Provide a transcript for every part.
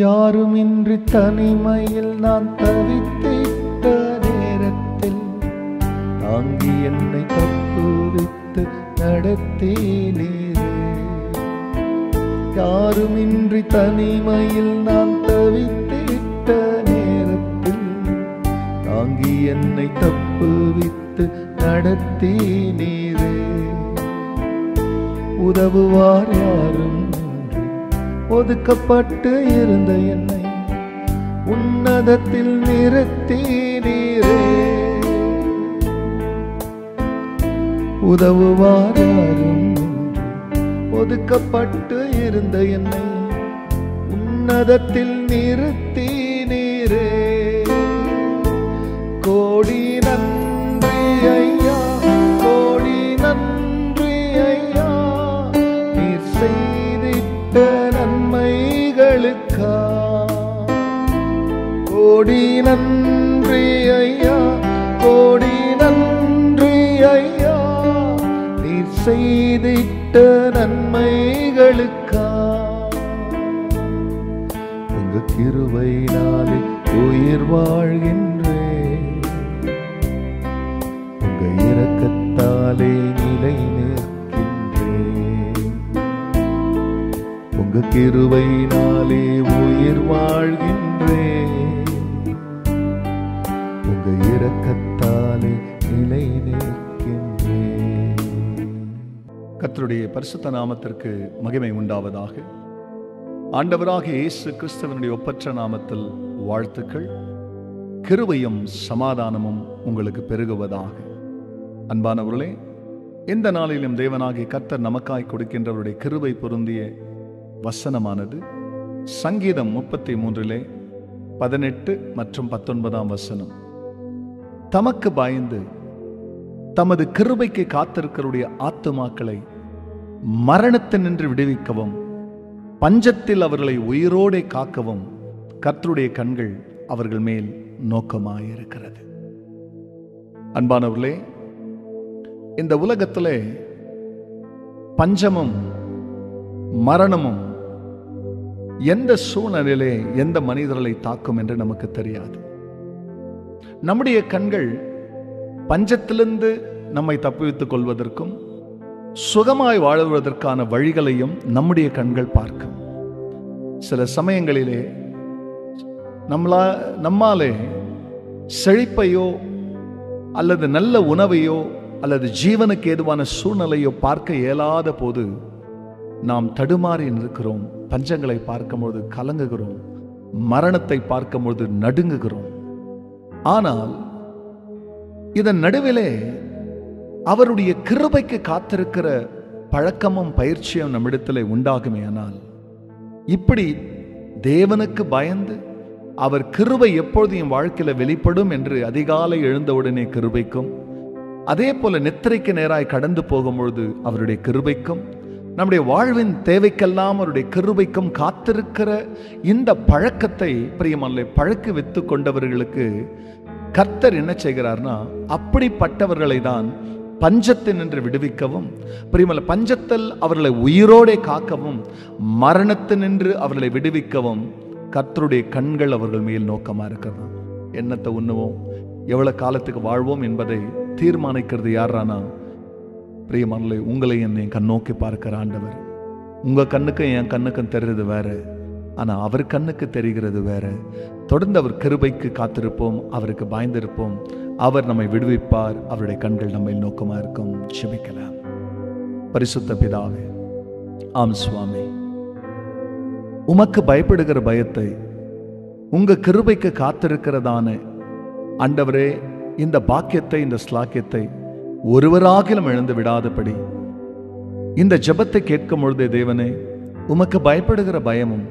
யாருமின்றி தனிமையில் நான் தவித்திட்ட நேரத்தில் தாங்கி என்னை தப்புவித்து நடத்தினீரே. யாருமின்றி தனிமையில் நான் தவித்திட்ட நேரத்தில் தாங்கி என்னை தப்புவித்து நடத்தினீரே. உதவுவார் யாரும் ஒதுக்கப்பட்டு இருந்த என்னை உன்னதத்தில் நிறுத்தினீரே. உதவுவார் யாரும் ஒதுக்கப்பட்டு இருந்த என்னை உன்னதத்தில் நிறுத்தினீரே. கோடி நன்றி ஐயா, கோடி நன்றி ஐயா, நீர் செய்திட்ட நன்மைகளுக்கா. கோடி நன்றி ஐயா, கோடி நன்றி ஐயா, நீர் செய்திட்ட நன்மைகளுக்கா. உங்க கிருபையினாலே உயிர் வாழ்கின்றேன், உங்க இரக்கத்தாலே நிலை நிற்கின்றேன். உங்க கிருபையினாலே உயிர் வாழ்கின்றேன், உங்க இரக்கத்தாலே நிலை நிற்கின்றேன். கர்த்தருடைய பரிசுத்த நாமத்திற்கு மகிமை உண்டாவதாக. ஆண்டவராகிய இயேசு கிறிஸ்துவினுடைய ஒப்பற்ற நாமத்தில் வாழ்த்துக்கள். கிருபையும் சமாதானமும் உங்களுக்கு பெருகுவதாக. அன்பானவர்களே, இந்த நாளிலும் தேவனாகிய கர்த்தர் நமக்காய் கொடுக்கின்றவருடைய கிருபை பொருந்திய வசனமானது சங்கீதம் 33 18 மற்றும் 19 வசனம். தமக்கு பயந்து தமது கிருபைக்கு காத்திருக்கிறவருடைய ஆத்துமாக்களை மரணத்தினின்று விடுவிக்கவும் பஞ்சத்தில் அவர்களை உயிரோடே காக்கவும் கர்த்தருடைய கண்கள் அவர்கள் மேல் நோக்கமாயிருக்கிறது. அன்பானவர்களே, இந்த உலகத்திலே பஞ்சமும் மரணமும் எந்த சூழ்நிலையிலே எந்த மனிதர்களை தாக்கும் என்று நமக்கு தெரியாது. நம்முடைய கண்கள் பஞ்சத்திலிருந்து நம்மை தப்புவித்துக் கொள்வதற்கும் சுகமாய் வாழ்வதற்கான வழிகளையும் நம்முடைய கண்கள் பார்க்கும். சில சமயங்களிலே நம்மாலே செழிப்பையோ அல்லது நல்ல உணவையோ அல்லது ஜீவனுக்கு ஏதுவான சூழ்நிலையோ பார்க்க இயலாத போது நாம் தடுமாறி நிற்கிறோம். பஞ்சங்களை பார்க்கும்போது கலங்குகிறோம், மரணத்தை பார்க்கும்போது நடுங்குகிறோம். ஆனால் இதன் நடுவிலே அவருடைய கிருபைக்கு காத்திருக்கிற பழக்கமும் பயிற்சியும் நம்மிடத்தில் உண்டாகுமே. ஆனால் இப்படி தேவனுக்கு பயந்து அவர் கிருபை எப்பொழுது என் வாழ்க்கையில வெளிப்படும் என்று அதிகாலை எழுந்தவுடனே கிருபைக்கும், அதே போல நித்திரைக்கு நேராய் கடந்து போகும்பொழுது அவருடைய கிருபைக்கும், நம்முடைய வாழ்வின் தேவைக்கெல்லாம் அவருடைய கிருபைக்கும் காத்திருக்கிற இந்த பழக்கத்தை பிரியமல்ல பழக்கு வித்து கொண்டவர்களுக்கு கர்த்தர் என்ன செய்கிறார்னா, அப்படிப்பட்டவர்களை தான் பஞ்சத்தினின்று விடுவிக்கவும், பிரியமல்ல பஞ்சத்தில் அவர்களை உயிரோடே காக்கவும், மரணத்தினின்று அவர்களை விடுவிக்கவும் கர்த்தருடைய கண்கள் அவர்கள் மேல் நோக்கமா இருக்கிறதா. என்னத்தை உண்ணுவோம், எவ்வளவு காலத்துக்கு வாழ்வோம் என்பதை தீர்மானிக்கிறது யாரானா, பிரியமல்ல உங்களை என்னை கண்ணோக்கி பார்க்கிற ஆண்டவர். உங்க கண்ணுக்கும் என் கண்ணுக்கும் தெரிகிறது வேற, ஆனா அவர் கண்ணுக்கு தெரிகிறது வேற. தொடர்ந்து அவர் கிருபைக்கு காத்திருப்போம், அவருக்கு பயந்திருப்போம். அவர் நம்மை விடுவிப்பார், அவருடைய கண்கள் நம்மை நோக்கமா இருக்கும். ஜெபிக்கலாம். பரிசுத்த பிதாவே, ஆம் சுவாமி, உமக்கு பயப்படுகிற பயத்தை, உங்க கிருபைக்கு காத்திருக்கிறதான ஆண்டவரே இந்த பாக்கியத்தை, இந்த ஸ்லாக்கியத்தை ஒருவராகிலும் இழந்து விடாதபடி இந்த ஜெபத்தை கேட்கும் பொழுதே தேவனே, உமக்கு பயப்படுகிற பயமும்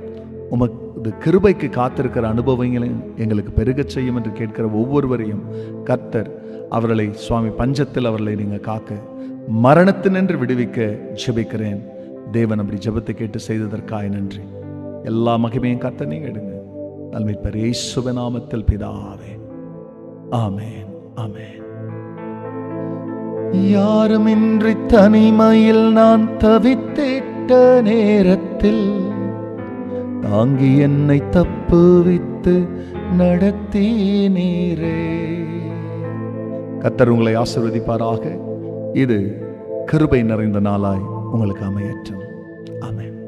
உமக்கு கிருபைக்கு காத்திருக்கிற அனுபவங்களையும் எங்களுக்கு பெருகச் செய்யும் என்று கேட்கிற ஒவ்வொருவரையும் கர்த்தர் அவர்களை சுவாமி பஞ்சத்தில் அவர்களை நீங்க காக்க, மரணத்தினின்று விடுவிக்க ஜெபிக்கிறேன். தேவன் அப்படி ஜெபத்தை கேட்டு செய்ததற்காக நன்றி. எல்லா மகிமையும் கர்த்தர் நீங்க எடுங்க. நல்மீட்பர் இயேசுவின் நாமத்தில் பிதாவே, ஆமென், ஆமென். யாருமின்றி தனிமையில் நான் தவித்திட்ட நேரத்தில் தாங்கி என்னை தப்புவித்து நடத்தினீரே. கர்த்தர் உங்களை ஆசீர்வதிப்பாராக. இது கிருபை நிறைந்த நாளாய் உங்களுக்கு அமையட்டும். ஆமென்.